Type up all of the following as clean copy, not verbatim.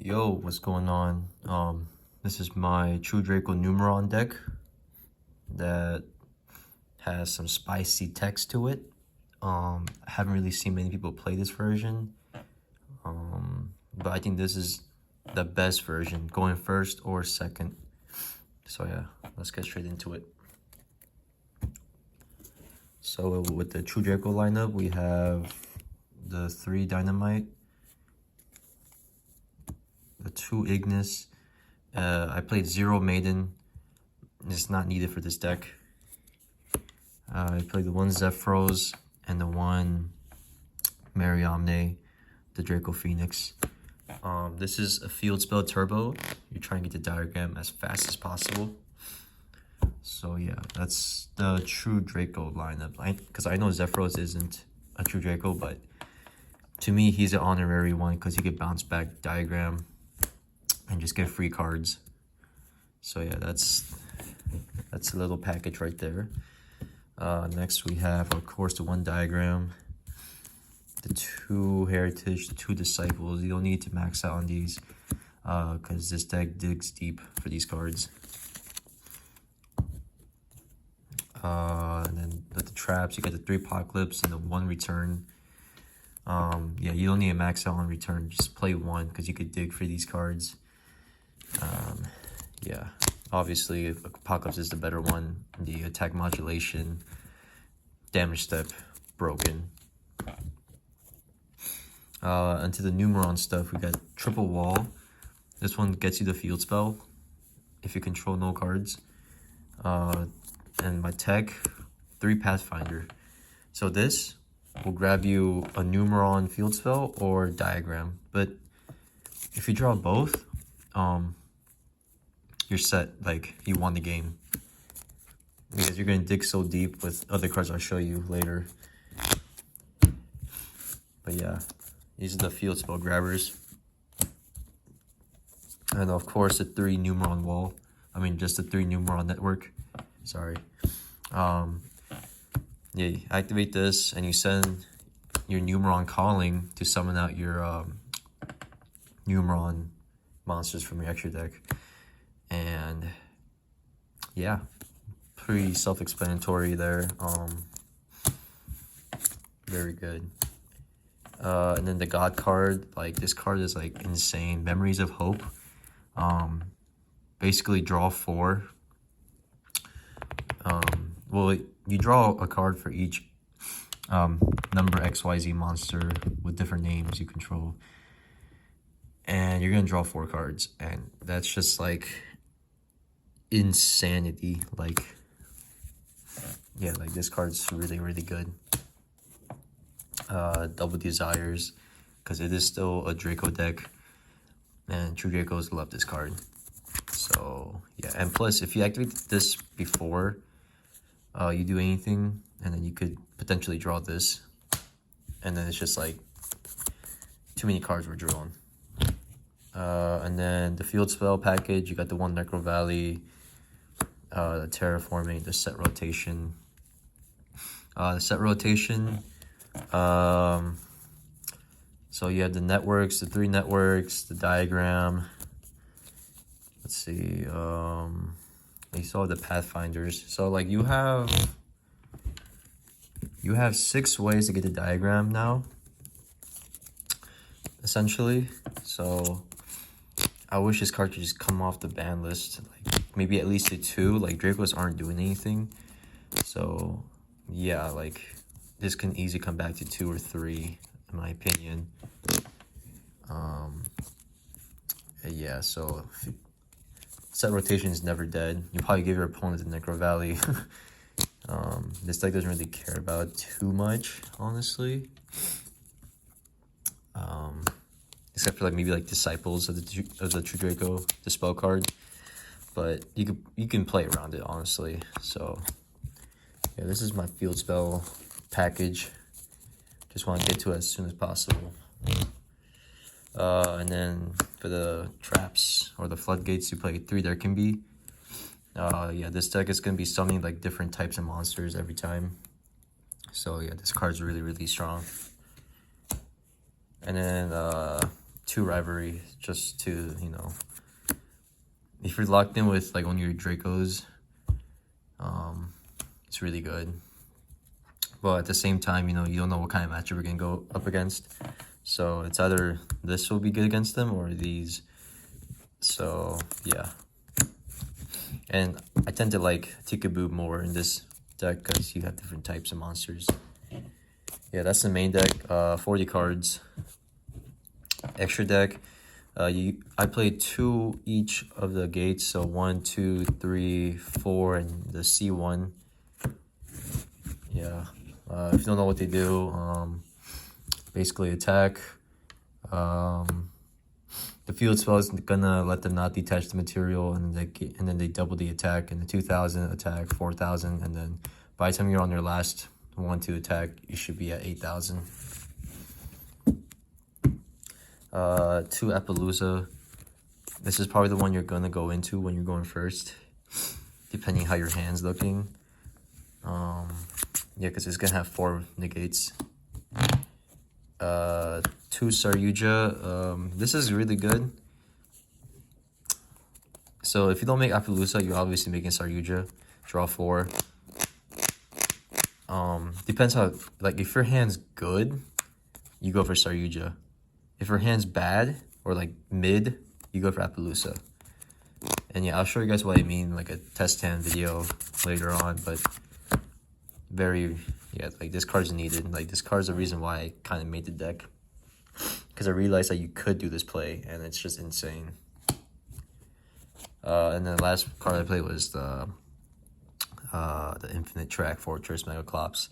Yo, what's going on? This is my True Draco NUMERON deck that has some spicy text to it. I haven't really seen many people play this version, but I think this is the best version, going first or second. So yeah, let's get straight into it. So with the True Draco lineup, we have the 3 Dynamite, the 2 Ignis. I played 0 Maiden. It's not needed for this deck. I played the 1 Zephyros and the 1 Mariamne, the Draco Phoenix. This is a field spell turbo. You're trying to get the diagram as fast as possible. So yeah, that's the True Draco lineup. Because I know Zephyros isn't a True Draco, but to me, he's an honorary one because he could bounce back diagram and just get free cards. So yeah, that's a little package right there. Next we have, of course, the 1 diagram, the 2 heritage, the 2 disciples. You don't need to max out on these because this deck digs deep for these cards. And then with the traps, you got the 3 apocalypse and the 1 return. Yeah, you don't need to max out on return. Just play 1 because you could dig for these cards. Yeah, obviously apocalypse is the better one. The attack modulation, damage step, broken. Into the NUMERON stuff, we got triple wall. This one gets you the field spell if you control no cards. And my tech, 3 Pathfinder. So this will grab you a NUMERON field spell or diagram. But if you draw both, you're set. Like, you won the game. Because you're going to dig so deep with other cards I'll show you later. But yeah, these are the field spell grabbers. And of course, the 3 NUMERON wall. I mean, just the 3 NUMERON network. Sorry. Yeah, you activate this and you send your NUMERON calling to summon out your NUMERON monsters from your extra deck. And yeah, pretty self-explanatory there. Very good. And then the God card, like, this card is like insane. Memories of Hope. Basically draw 4. Well, you draw a card for each number XYZ monster with different names you control. And you're gonna draw 4 cards, and that's just like insanity. Like, yeah, like this card's really, really good. Double Desires, because it is still a Draco deck, and True Dracos love this card. So yeah, and plus if you activate this before you do anything, and then you could potentially draw this, and then it's just like too many cards were drawn. And then the field spell package, you got the 1 Necro Valley, the terraforming, the set rotation. The set rotation, so you have the networks, the 3 networks, the diagram. Let's see, you saw the Pathfinders. So like you have 6 ways to get the diagram now, essentially. So I wish this card could just come off the ban list, like maybe at least a 2. Like, Dracos aren't doing anything, so yeah, like this can easily come back to 2 or 3 in my opinion. Yeah, so set rotation is never dead. You probably give your opponent the Necro Valley. This deck doesn't really care about it too much, honestly. Except for like maybe like Disciples of the True Draco, the spell card. But you can play around it, honestly. So yeah, this is my field spell package. Just want to get to it as soon as possible. And then for the traps or the floodgates, you play 3 There Can Be. Yeah, this deck is going to be summoning like different types of monsters every time. So yeah, this card's really, really strong. And then 2 rivalry, just to, you know, if you're locked in with like one of your Dracos, it's really good. But at the same time, you know, you don't know what kind of matchup we're gonna go up against. So it's either this will be good against them or these. So yeah. And I tend to like Tikaboo more in this deck because you have different types of monsters. Yeah, that's the main deck. 40 cards. Extra deck. I played 2 each of the gates, so 1, 2, 3, 4, and the C1. Yeah. If you don't know what they do, basically attack. The field spell is gonna let them not detach the material, and then they double the attack, and the 2,000 attack, 4,000, and then by the time you're on your last 1 to attack, you should be at 8,000. 2 Appaloosa. This is probably the one you're gonna go into when you're going first, depending how your hand's looking. Yeah, because it's gonna have 4 negates. 2 Saryuja. This is really good. So if you don't make Appaloosa, you're obviously making Saryuja. Draw 4. Depends how, like, if your hand's good, you go for Saryuja. If your hand's bad or like mid, you go for Appaloosa. And yeah, I'll show you guys what I mean, like a test hand video later on, but yeah, like this card's needed. Like this card's the reason why I kind of made the deck, because I realized that you could do this play and it's just insane. And then the last card I played was the Infinite Track Fortress Megaclops.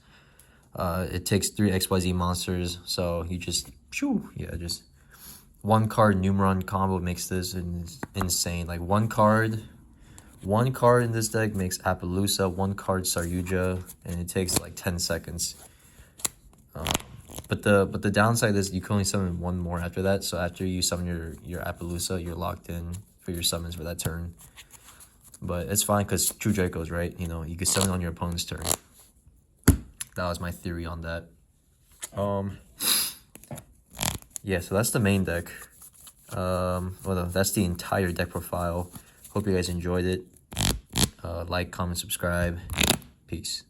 It takes 3 XYZ monsters, so you just just 1 card NUMERON combo makes this, and it's insane. Like one card in this deck makes Appaloosa, 1 card Saryuja, and it takes like 10 seconds. But the downside is you can only summon 1 more after that. So after you summon your Appaloosa, you're locked in for your summons for that turn. But it's fine because true Dracos, right? You know, you can summon on your opponent's turn. That was my theory on that. Yeah, so that's the main deck. Well, that's the entire deck profile. Hope you guys enjoyed it. Like, comment, subscribe. Peace.